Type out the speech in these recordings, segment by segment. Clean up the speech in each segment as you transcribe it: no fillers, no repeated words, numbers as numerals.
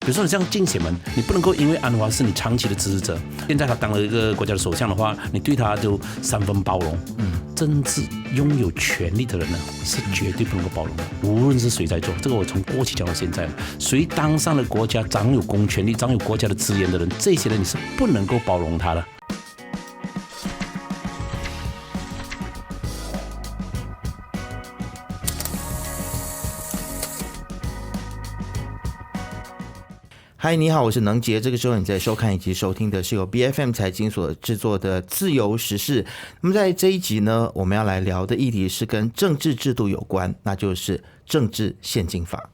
如说你像竞选门，你不能够因为安华是你长期的支持者，现在他当了一个国家的首相的话，你对他就三分包容。政治拥有权力的人呢，是绝对不能够包容的，无论是谁在做，这个我从过去讲到现在，谁当上了国家掌有公权力、掌有国家的资源的人，这些人你是不能够包容他的。嗨，你好，我是能杰。这个时候你在收看以及收听的是由 BFM 财经所制作的自由时事。那么在这一集呢，我们要来聊的议题是跟政治制度有关，那就是政治献金法。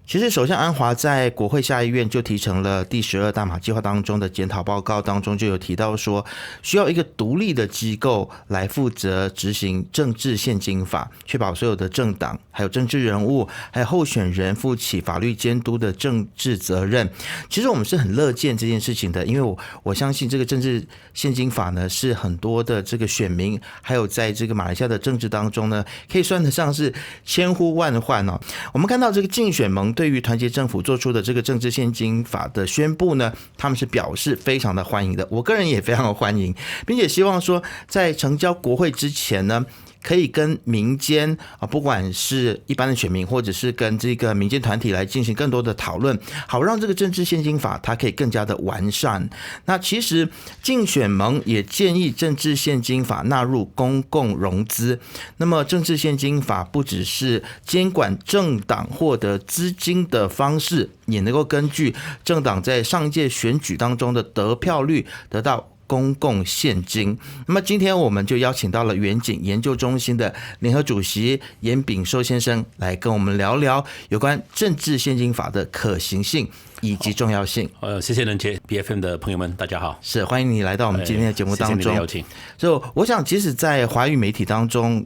其实首相安华在国会下议院就提成了第12大马计划当中的检讨报告当中就有提到说，需要一个独立的机构来负责执行政治献金法，确保所有的政党还有政治人物还有候选人负起法律监督的政治责任。其实我们是很乐见这件事情的，因为我相信这个政治献金法呢，是很多的这个选民还有在这个马来西亚的政治当中呢，可以算得上是千呼万唤哦。我们看到这个竞选盟对于团结政府做出的这个政治献金法的宣布呢，他们是表示非常的欢迎的，我个人也非常的欢迎，并且希望说在呈交国会之前呢，可以跟民间不管是一般的选民或者是跟这个民间团体来进行更多的讨论，好让这个政治献金法它可以更加的完善。那其实竞选盟也建议政治献金法纳入公共融资。那么政治献金法不只是监管政党获得资金的方式，也能够根据政党在上一届选举当中的得票率得到公共现金。那么今天我们就邀请到了远景研究中心的联合主席严炳寿先生来跟我们聊聊有关政治献金法的可行性以及重要性。谢谢能杰 BFM 的朋友们，大家好。是，欢迎你来到我们今天的节目当中。谢谢你的邀请。所以我想即使在华语媒体当中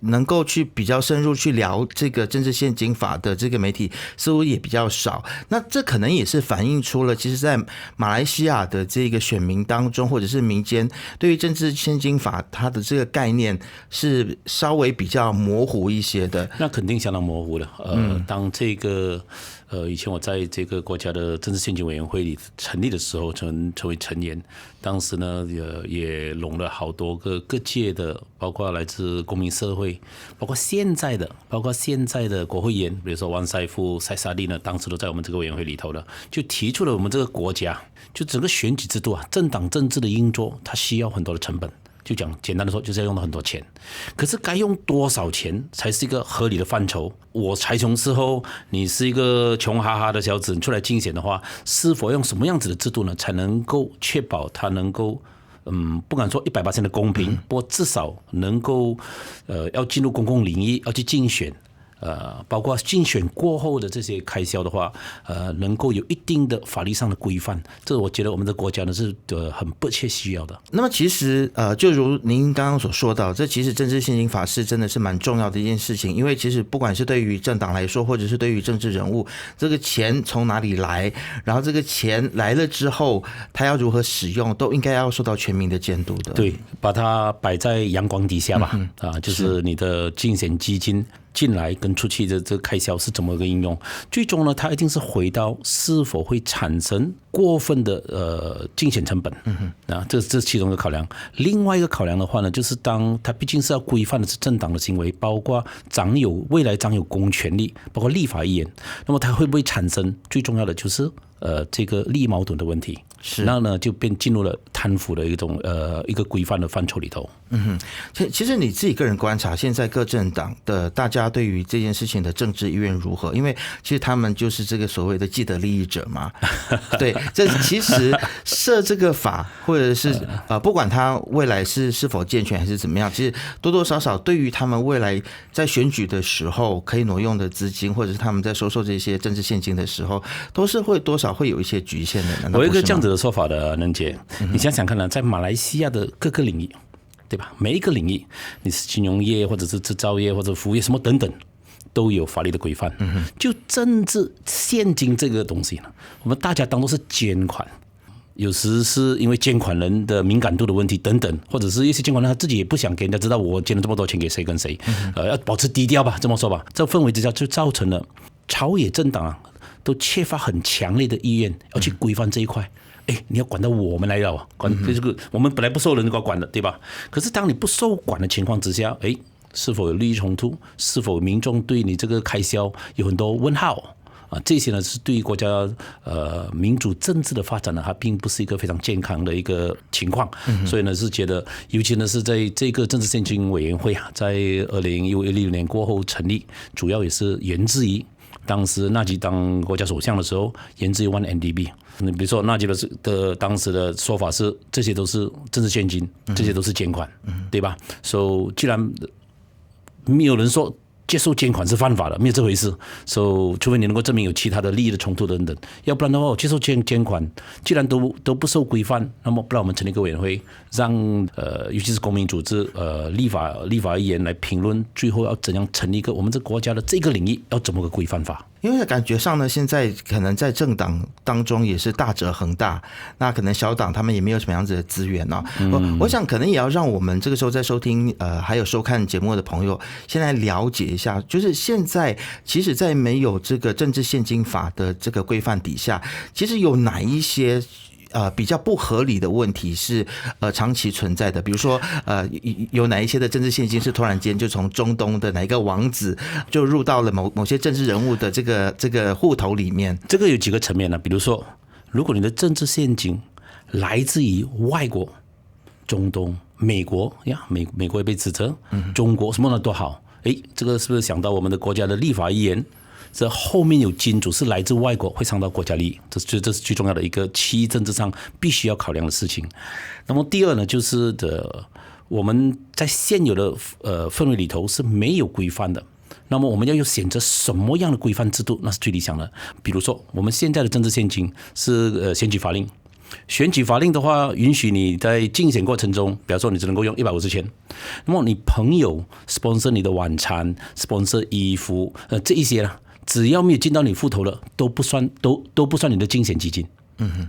能够去比较深入去聊这个政治献金法的这个媒体似乎也比较少，那这可能也是反映出了其实在马来西亚的这个选民当中或者是民间对于政治献金法它的这个概念是稍微比较模糊一些的。那肯定相当模糊的。当这个以前我在这个国家的政治献金委员会里成立的时候，成为成员，当时呢也拢了好多个各界的，包括来自公民社会，包括现在的国会议员，比如说王赛富、塞萨利呢，当时都在我们这个委员会里头的，就提出了我们这个国家就整个选举制度啊，政党政治的运作，它需要很多的成本。就讲简单的说，就是要用到很多钱，可是该用多少钱才是一个合理的范畴？我财穷之后，你是一个穷哈哈的小子，你出来竞选的话，是否用什么样子的制度呢，才能够确保它能够不敢说100%的公平，不过至少能够要进入公共领域，要去竞选。包括竞选过后的这些开销的话，能够有一定的法律上的规范，这我觉得我们的国家呢是很迫切需要的。那么其实就如您刚刚所说到，这其实政治献金法是真的是蛮重要的一件事情，因为其实不管是对于政党来说，或者是对于政治人物，这个钱从哪里来，然后这个钱来了之后，他要如何使用，都应该要受到全民的监督的。对，把它摆在阳光底下吧，就是你的竞选基金进来跟出去的这个开销是怎么个应用？最终呢，它一定是回到是否会产生过分的竞选成本。这是其中一个考量。另外一个考量的话呢，就是当它毕竟是要规范的是政党的行为，包括未来掌有公权力，包括立法议员，那么它会不会产生最重要的就是这个利益矛盾的问题？是，那呢就变进入了贪腐的一个规范的范畴里头。其实你自己个人观察，现在各政党的大家对于这件事情的政治意愿如何？因为其实他们就是这个所谓的既得利益者嘛。对，这其实设这个法，或者是不管他未来是否健全还是怎么样，其实多多少少对于他们未来在选举的时候可以挪用的资金，或者是他们在收受这些政治现金的时候，都是会多少会有一些局限的。我有一个这样子的说法的，能姐，你想想看呢，在马来西亚的各个领域，对吧？每一个领域，你是金融业或者是制造业或者服务业什么等等，都有法律的规范。就政治现金这个东西呢，我们大家当作是捐款，有时是因为捐款人的敏感度的问题等等，或者是一些捐款人他自己也不想给人家知道我捐了这么多钱给谁跟谁，要保持低调吧，这么说吧。这氛围之下就造成了朝野政党都缺乏很强烈的意愿要去规范这一块。你要管到我们来了，管这个我们本来不受人管的，对吧？可是当你不受管的情况之下，是否有利益冲突？是否民众对你这个开销有很多问号？这些呢是对于国家民主政治的发展呢，它并不是一个非常健康的一个情况。所以呢是觉得，尤其呢是在这个政治献金委员会在2016年过后成立，主要也是源自于当时纳吉当国家首相的时候，源自于 1MDB。你比如说纳吉的当时的说法是，这些都是政治献金，这些都是捐款，对吧？所以既然没有人说接受捐款是犯法的，没有这回事。除非你能够证明有其他的利益的冲突等等，要不然的话，我接受捐款，既然都不受规范，那么不然我们成立一个委员会，让尤其是公民组织立法议员来评论，最后要怎样成立一个我们这个国家的这个领域要怎么个规范法。因为感觉上呢，现在可能在政党当中也是大者恒大，那可能小党他们也没有什么样子的资源呢。我想可能也要让我们这个时候在收听还有收看节目的朋友，先来了解一下，就是现在其实在没有这个政治献金法的这个规范底下，其实有哪一些比较不合理的问题是长期存在的，比如说有哪一些的政治献金是突然间就从中东的哪一个王子就入到了某些政治人物的这个户头里面。这个有几个层面呢？比如说，如果你的政治献金来自于外国，中东、美国呀，美国也被指责，中国什么的都好，这个是不是想到我们的国家的立法议员？这后面有金主是来自外国，会伤到国家利益，这是最重要的一个区域政治上必须要考量的事情。那么第二呢，就是我们在现有的氛围里头是没有规范的。那么我们要选择什么样的规范制度，那是最理想的。比如说，我们现在的政治献金是选举法令。选举法令的话，允许你在竞选过程中，比方说你只能够用150千，那么你朋友 sponsor 你的晚餐 ，sponsor 衣服，这一些呢，只要没有进到你户头的，都不算你的竞选基金。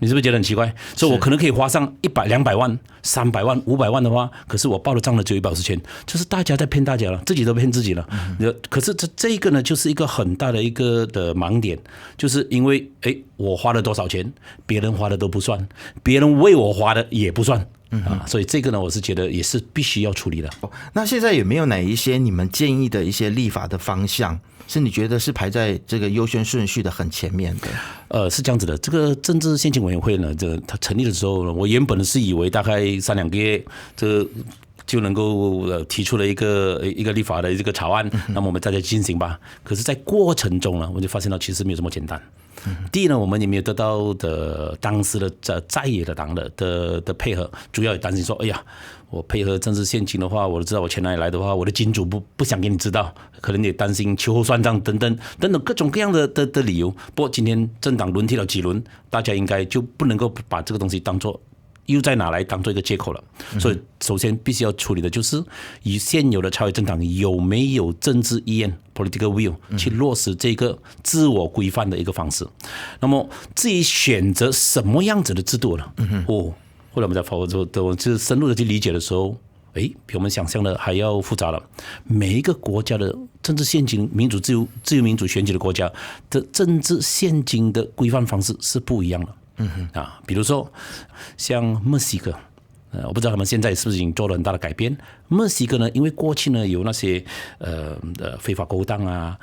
你是不是觉得很奇怪？所以我可能可以花上100、200万、300万、500万的话，可是我报的账呢只有150千，就是大家在骗大家了，自己都骗自己了。可是这一个呢，就是一个很大的一个的盲点，就是因为我花了多少钱，别人花的都不算，别人为我花的也不算。所以这个呢，我是觉得也是必须要处理的。那现在有没有哪一些你们建议的一些立法的方向，是你觉得是排在这个优先顺序的很前面的？是这样子的，这个政治献金委员会呢，它成立的时候呢，我原本是以为大概3-2个月，就能够提出了一个立法的这个草案，那么我们大家进行吧。可是，在过程中呢，我就发现到其实没有这么简单。第一呢，我们也没有得到的当时的在野的党的配合，主要也担心说，我配合政治献金的话，我都知道我钱哪里来的话，我的金主不想给你知道，可能也担心秋后算账等等各种各样的理由。不过今天政党轮替了几轮，大家应该就不能够把这个东西当作又再拿来当做一个借口了。所以首先必须要处理的就是以现有的超越政党有没有政治意愿 political will 去落实这个自我规范的一个方式。那么至于选择什么样子的制度呢？后来我们在就深入的去理解的时候，比我们想象的还要复杂了。每一个国家的政治献金、民主自由民主选举的国家的政治献金的规范方式是不一样的。比如说像墨西哥，我不知道他们现在是不是已经做了很大的改变。墨西哥呢，因为过去呢有那些非法勾当啊、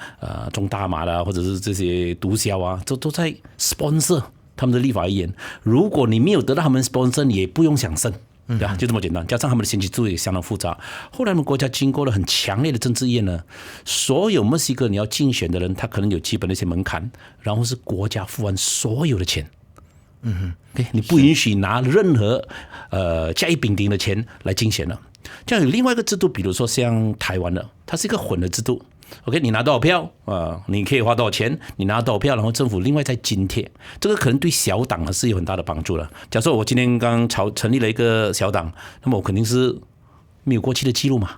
种大麻啦，或者是这些毒枭啊，都在 sponsor 他们的立法议员。如果你没有得到他们 sponsor， 你也不用想胜。对吧？就这么简单，加上他们的选举制度也相当复杂。后来我们国家经过了很强烈的政治意愿呢，所有墨西哥你要竞选的人，他可能有基本的一些门槛，然后是国家付完所有的钱。你不允许拿任何甲乙丙丁的钱来竞选了。这样有另外一个制度，比如说像台湾的，它是一个混的制度。你拿多少票你可以花多少钱，你拿多少票，然后政府另外再津贴，这个可能对小党是有很大的帮助的。假设我今天刚成立了一个小党，那么我肯定是没有过去的记录嘛，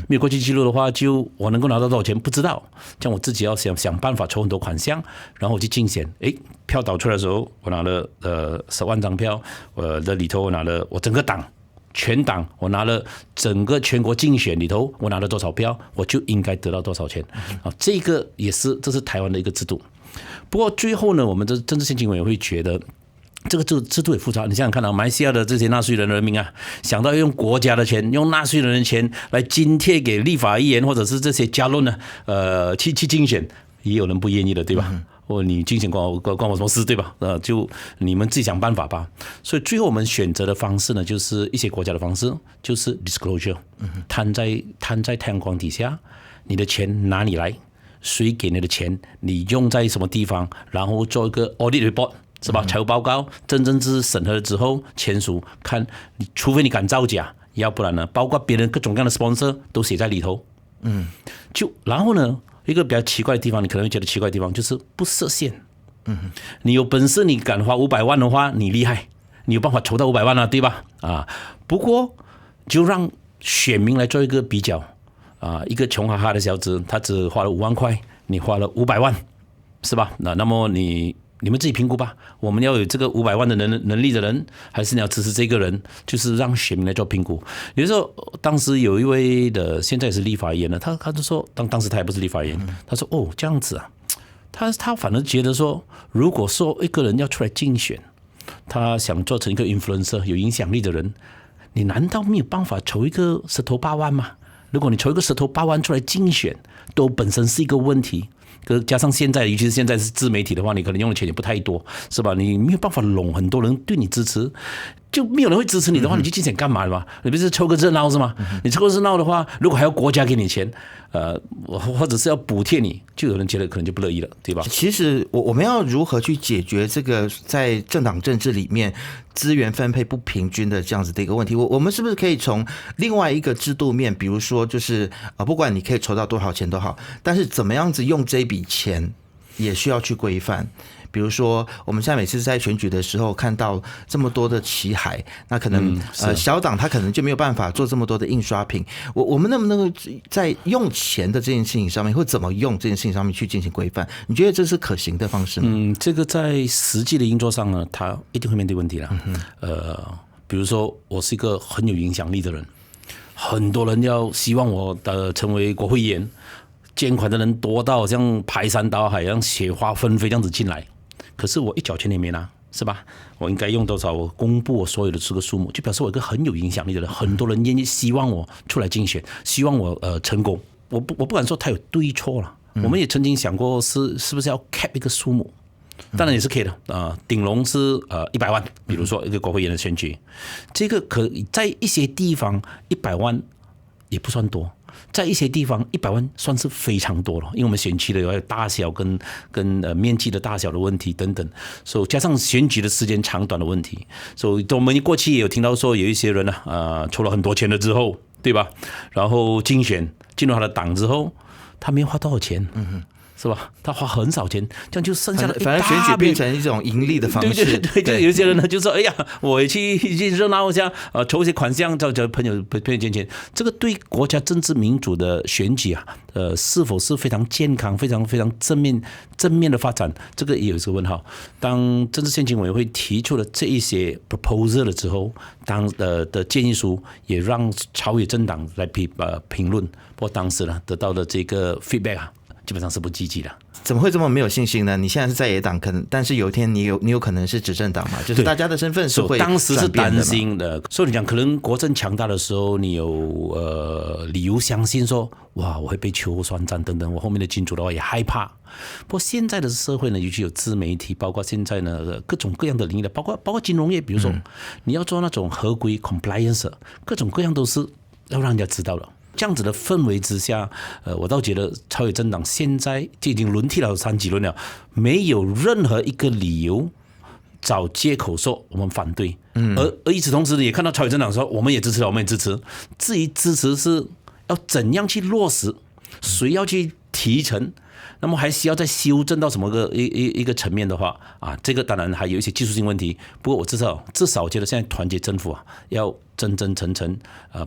没有过去记录的话，就我能够拿到多少钱不知道，这样我自己要想办法筹很多款项，然后我去竞选。票导出来的时候，我拿了10万张票，我的里头我拿了我整个党。全党我拿了整个全国竞选里头，我拿了多少票，我就应该得到多少钱。这个这是台湾的一个制度。不过最后呢，我们的政治献金委员会觉得。这个制度也复杂，你想想看啊，马来西亚的这些纳税人民啊，想到要用国家的钱，用纳税人的钱来津贴给立法议员或者是这些家论呢，去竞选，也有人不愿意的，对吧？你竞选关我什么事，对吧？就你们自己想办法吧。所以最后我们选择的方式呢，就是一些国家的方式，就是 disclosure， 摊在太阳光底下，你的钱哪里来，谁给你的钱，你用在什么地方，然后做一个 audit report。是吧？财务报告真正是审核了之后签署，看除非你敢造假，要不然呢，包括别人各种各样的 sponsor 都写在里头。然后呢，一个比较奇怪的地方，你可能会觉得奇怪的地方就是不设限。你有本事你敢花500万的话，你厉害，你有办法筹到500万啊，对吧？不过就让选民来做一个比较一个穷哈哈的小子，他只花了5万块，你花了500万，是吧？那么你们自己评估吧，我们要有这个500万的能力的人，还是你要支持这个人？就是让选民来做评估。比如说，当时有一位的，现在也是立法议员呢，他就说，当时他也不是立法议员，他说哦这样子啊，他反而觉得说，如果说一个人要出来竞选，他想做成一个 influencer 有影响力的人，你难道没有办法筹一个10头8万吗？如果你筹一个10头8万出来竞选，都本身是一个问题。加上现在，尤其是现在是自媒体的话，你可能用的钱也不太多，是吧？你没有办法拢很多人对你支持，就没有人会支持你的话，你去竞选干嘛的嘛？你不是凑个热闹是吗？你凑个热闹的话，如果还要国家给你钱，或者是要补贴你，就有人觉得可能就不乐意了，对吧？其实我们要如何去解决这个在政党政治里面资源分配不平均的这样子的一个问题？我们是不是可以从另外一个制度面，比如说就是不管你可以筹到多少钱都好，但是怎么样子用这笔钱也需要去规范。比如说，我们现在每次在选举的时候看到这么多的旗海，那可能小党他可能就没有办法做这么多的印刷品。我们能不能在用钱的这件事情上面，或怎么用这件事情上面去进行规范？你觉得这是可行的方式吗？这个在实际的运作上呢，他一定会面对问题啦。比如说，我是一个很有影响力的人，很多人要希望我成为国会议员，捐款的人多到像排山倒海，像雪花纷飞这样子进来。可是我一角钱也没拿，是吧？我应该用多少？我公布我所有的这个数目，就表示我一个很有影响力的人，很多人愿意希望我出来竞选，希望我成功。我不敢说他有对错了。我们也曾经想过是不是要 cap 一个数目，当然也是可以的顶笼是100万，比如说一个国会议员的选举，这个可以在一些地方100万也不算多。在一些地方100万算是非常多了，因为我们选区的有大小跟面积的大小的问题等等，所以加上选举的时间长短的问题，所以我们过去也有听到说有一些人筹了很多钱了之后，对吧？然后竞选进入他的党之后，他没有花多少钱，是吧？他花很少钱，这样就剩下了一大笔。反正选举变成一种盈利的方式。对，就有些人呢就说：“哎呀，我也去热闹一下，筹一些款项，叫朋友捐钱。”这个对国家政治民主的选举是否是非常健康、非常非常正面的发展？这个也有一个问号。当政治献金委员会提出了这一些 proposal 了之后，的建议书也让朝野政党来评论。不过当时呢，得到的这个 feedback基本上是不积极的。怎么会这么没有信心呢？你现在是在野党，但是有一天你有可能是执政党嘛？就是大家的身份是会当时是担心的，所以你讲可能国政强大的时候，你有理由相信说，哇，我会被秋后算账等等，我后面的金主的话也害怕。不过现在的社会呢，尤其有自媒体，包括现在呢各种各样的领域的，包括金融业，比如说你要做那种合规 compliance， 各种各样都是要让人家知道的。这样子的氛围之下，我倒觉得朝野政党现在就已经轮替了3几轮了，没有任何一个理由找借口说我们反对。而与此同时，也看到朝野政党说我们也支持了，我们也支持。至于支持是要怎样去落实，谁要去提成，那么还需要再修正到什么一个层面的话这个当然还有一些技术性问题。不过我至少我觉得现在团结政府要真真诚诚，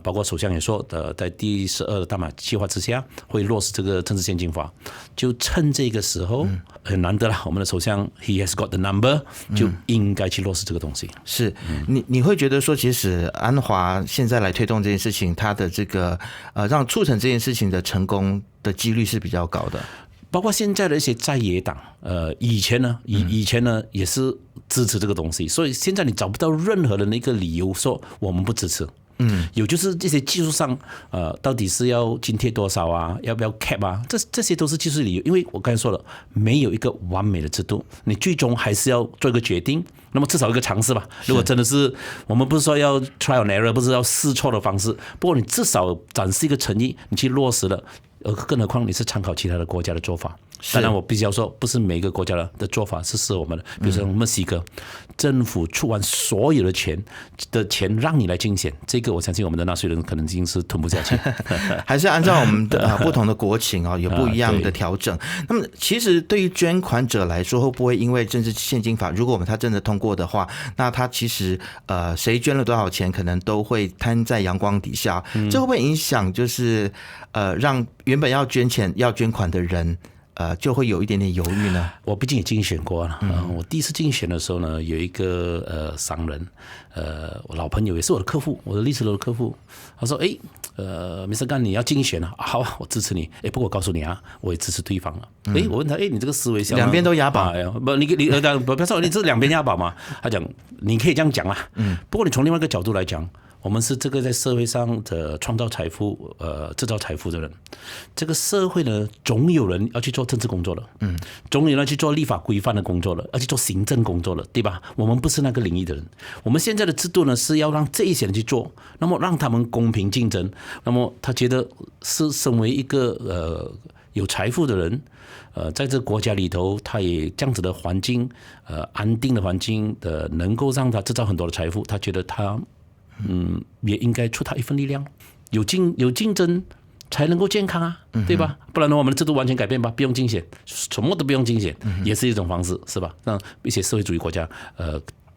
包括首相也说在第12大马计划之下会落实这个政治献金法，就趁这个时候很难得了，我们的首相 he has got the number， 就应该去落实这个东西。是你会觉得说，其实安华现在来推动这件事情，他的这个让促成这件事情的成功的几率是比较高的。包括现在的一些在野党，以前呢也是支持这个东西，所以现在你找不到任何的那个理由说我们不支持。有就是这些技术上，到底是要津贴多少啊？要不要 cap 啊？这些都是技术理由，因为我刚才说了，没有一个完美的制度，你最终还是要做一个决定。那么至少一个尝试吧。如果真的是我们不是说要 trial and error， 不是要试错的方式，不过你至少展示一个诚意，你去落实了。更何况你是参考其他的国家的做法。当然我必须要说，不是每一个国家的做法是适合我们的。比如说墨西哥，政府出完所有的钱让你来竞选，这个我相信我们的纳税人可能已经是吞不下去。还是按照我们的不同的国情有不一样的调整。那么其实对于捐款者来说，会不会因为政治献金法，如果他真的通过的话，那他其实谁捐了多少钱，可能都会摊在阳光底下。这会不会影响就是让原本要捐钱要捐款的人就会有一点点犹豫呢？我毕竟也竞选过了。我第一次竞选的时候呢，有一个商人，我老朋友也是我的客户，我的历史楼的客户，他说Mr. Gan 你要竞选啊？好，我支持你。不过我告诉你啊，我也支持对方了。我问他，你这个思维想两边都押宝？不，你不要说你这两边押宝嘛？他讲你可以这样讲啦。不过你从另外一个角度来讲。我们是这个在社会上的创造财富、制造财富的人。这个社会呢，总有人要去做政治工作的，总有人要去做立法规范的工作的，要去做行政工作的，对吧？我们不是那个领域的人。我们现在的制度呢，是要让这一些人去做，那么让他们公平竞争。那么他觉得是身为一个有财富的人。在这个国家里头，他也这样子的环境，安定的环境能够让他制造很多的财富。他觉得他。也应该出他一份力量，有竞争才能够健康啊，对吧？不然的话，我们的制度完全改变吧，不用竞选，什么都不用竞选，也是一种方式，是吧？让一些社会主义国家，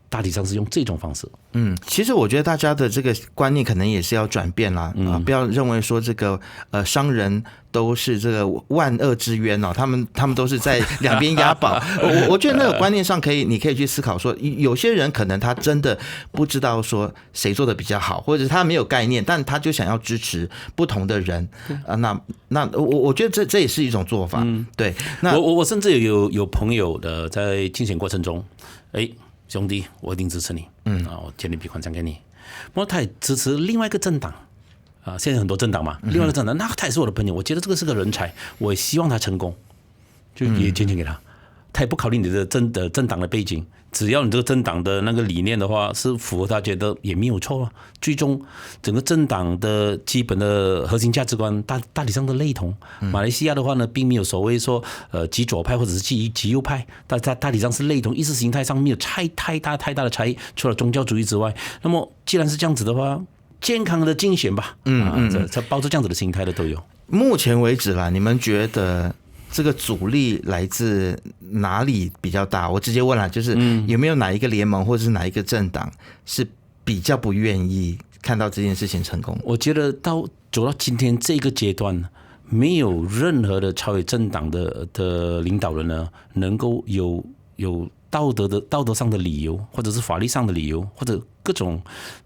大体上是用这种方式。其实我觉得大家的这个观念可能也是要转变啦，不要认为说这个商人都是这个万恶之冤哦，他们都是在两边押宝。我觉得那个观念上你可以去思考说，有些人可能他真的不知道说谁做的比较好，或者他没有概念，但他就想要支持不同的人那我觉得这也是一种做法。对，那我甚至有朋友在竞选过程中，兄弟，我一定支持你。我捐一笔款项给你。不过他也支持另外一个政党现在很多政党嘛，另外一个政党，那他也是我的朋友，我觉得这个是个人才，我也希望他成功，就也捐钱给他。他也不考虑你的政党的背景，只要你这个政党的那个理念的话是符合他觉得也没有错啊。最终整个政党的基本的核心价值观大体上的类同。马来西亚的话呢，并没有所谓说极左派或者是极右派，大体上是类同，意识形态上没有太大的差异，除了宗教主义之外。那么既然是这样子的话，健康的竞选吧，这抱着这样子的心态的都有。目前为止啦，你们觉得？这个阻力来自哪里比较大？我直接问了，就是有没有哪一个联盟或者是哪一个政党是比较不愿意看到这件事情成功？我觉得走到今天这个阶段，没有任何的超越政党的领导人呢，能够有道德上的理由，或者是法律上的理由，或者各种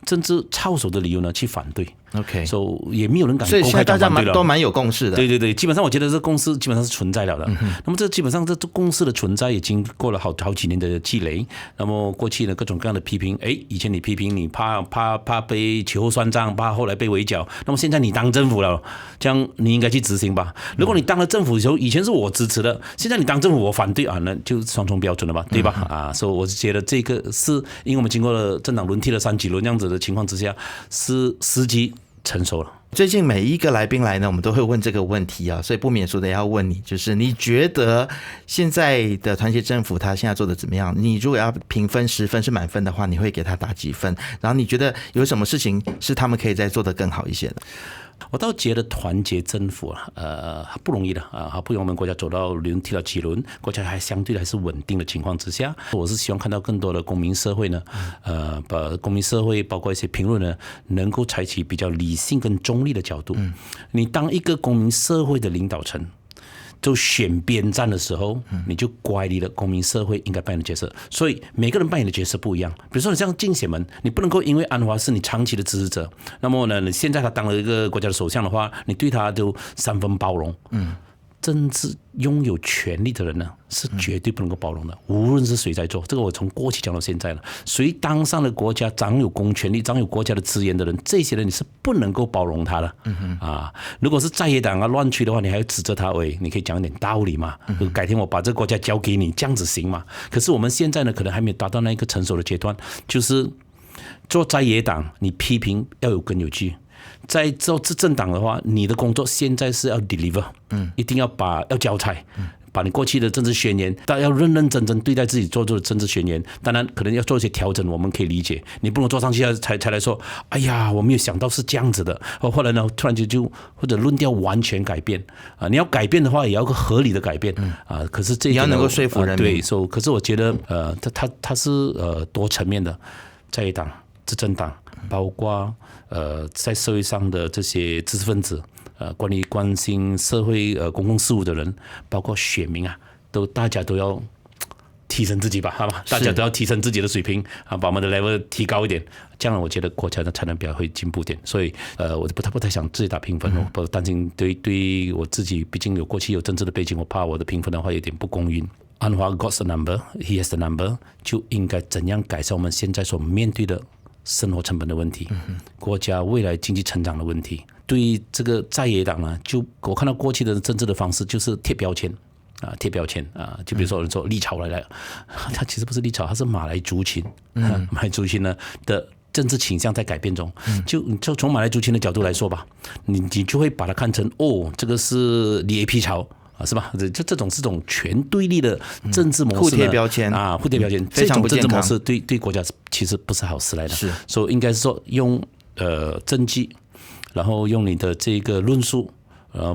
政治操守的理由呢，去反对。OK， 所以也没有人敢公开讲反对了。所以现在大家都蛮有共识的。对，基本上我觉得这共识基本上是存在了的。那么这基本上这共识的存在也经过了好几年的积累。那么过去呢各种各样的批评，以前你批评你怕被秋后算账，怕后来被围剿。那么现在你当政府了，这样你应该去执行吧。如果你当了政府的时候，以前是我支持的，现在你当政府我反对那就双重标准了吧，对吧？所以我觉得这个是因为我们经过了政党轮替了3几轮这样子的情况之下，是时机成熟了。最近每一个来宾来呢，我们都会问这个问题所以不免俗的要问你，就是你觉得现在的团结政府他现在做的怎么样？你如果要评分10分是满分的话，你会给他打几分？然后你觉得有什么事情是他们可以再做得更好一些的？我倒觉得团结政府不容易的好不容易我们国家走到轮替到几轮，国家还相对还是稳定的情况之下，我是希望看到更多的公民社会呢，公民社会包括一些评论呢，能够采取比较理性跟中立的角度。你当一个公民社会的领导层，就选边站的时候，你就乖离了公民社会应该扮演的角色。所以每个人扮演的角色不一样。比如说你像竞选们，你不能够因为安华是你长期的支持者，那么呢，你现在他当了一个国家的首相的话，你对他就3分包容。政治拥有权力的人呢，是绝对不能够包容的。无论是谁在做，这个我从过去讲到现在了。谁当上了国家掌有公权力、掌有国家的资源的人，这些人你是不能够包容他的。如果是在野党乱吹的话，你还要指责他，你可以讲一点道理嘛。改天我把这个国家交给你，这样子行吗？可是我们现在呢，可能还没有达到那一个成熟的阶段，就是做在野党，你批评要有根有据。在做执政党的话，你的工作现在是要 deliver， 一定要交差，把你过去的政治宣言，但要认认真真对待自己做的政治宣言。当然，可能要做一些调整，我们可以理解。你不能坐上去才来说，哎呀，我没有想到是这样子的。后来呢，突然就或者论调完全改变你要改变的话，也要有个合理的改变可是这一点你要能够说服人民。对，可是我觉得它是多层面的，在野党、执政党，包括在社会上的这些知识分子，关心社会公共事务的人，包括选民大家都要提升自己吧，好吧？大家都要提升自己的水平把我们的 level 提高一点，这样我觉得国家的才能比较会进步点。所以我不太想自己打评分，我担心对我自己，毕竟过去有政治的背景，我怕我的评分的话有点不公允。安华 got the number, he has the number， 就应该怎样改善我们现在所面对的生活成本的问题，国家未来经济成长的问题。对于这个在野党呢，就我看到过去的政治的方式就是贴标签就比如说有人说历朝来了，他其实不是历朝，他是马来族群，马来族群呢的政治倾向在改变中，就从马来族群的角度来说吧，你就会把它看成这个是李 AP 潮。是吧？这种是种全对立的政治模式，互贴标签互贴标签，非常不健康。这种政治模式对国家其实不是好事来的。是，所以应该是说用证据，然后用你的这个论述，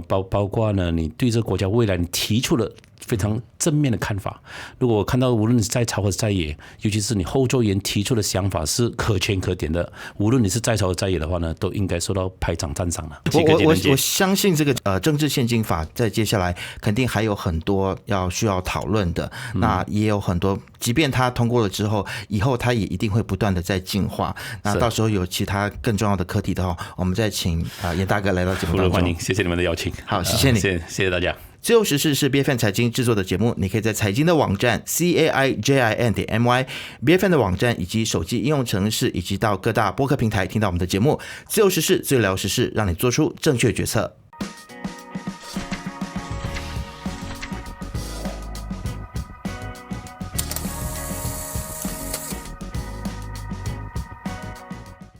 包括呢，你对这个国家未来你提出了非常正面的看法。如果我看到无论你是在朝或者在野，尤其是你后座员提出的想法是可圈可点的，无论你是在朝或者在野的话呢，都应该受到拍掌赞赏了。我相信这个政治宪经法在接下来肯定还有很多需要讨论的，那也有很多，即便它通过了之后，以后它也一定会不断的在进化。那到时候有其他更重要的课题的话，我们再请严大哥来到节目当中。欢迎，谢谢你们的邀请。好，谢谢你，谢谢大家。自由时事是 BFM 财经制作的节目，你可以在财经的网站 CAIJIN.my、BFM 的网站以及手机应用程式，以及到各大播客平台听到我们的节目。自由时事，最聊时事，让你做出正确决策。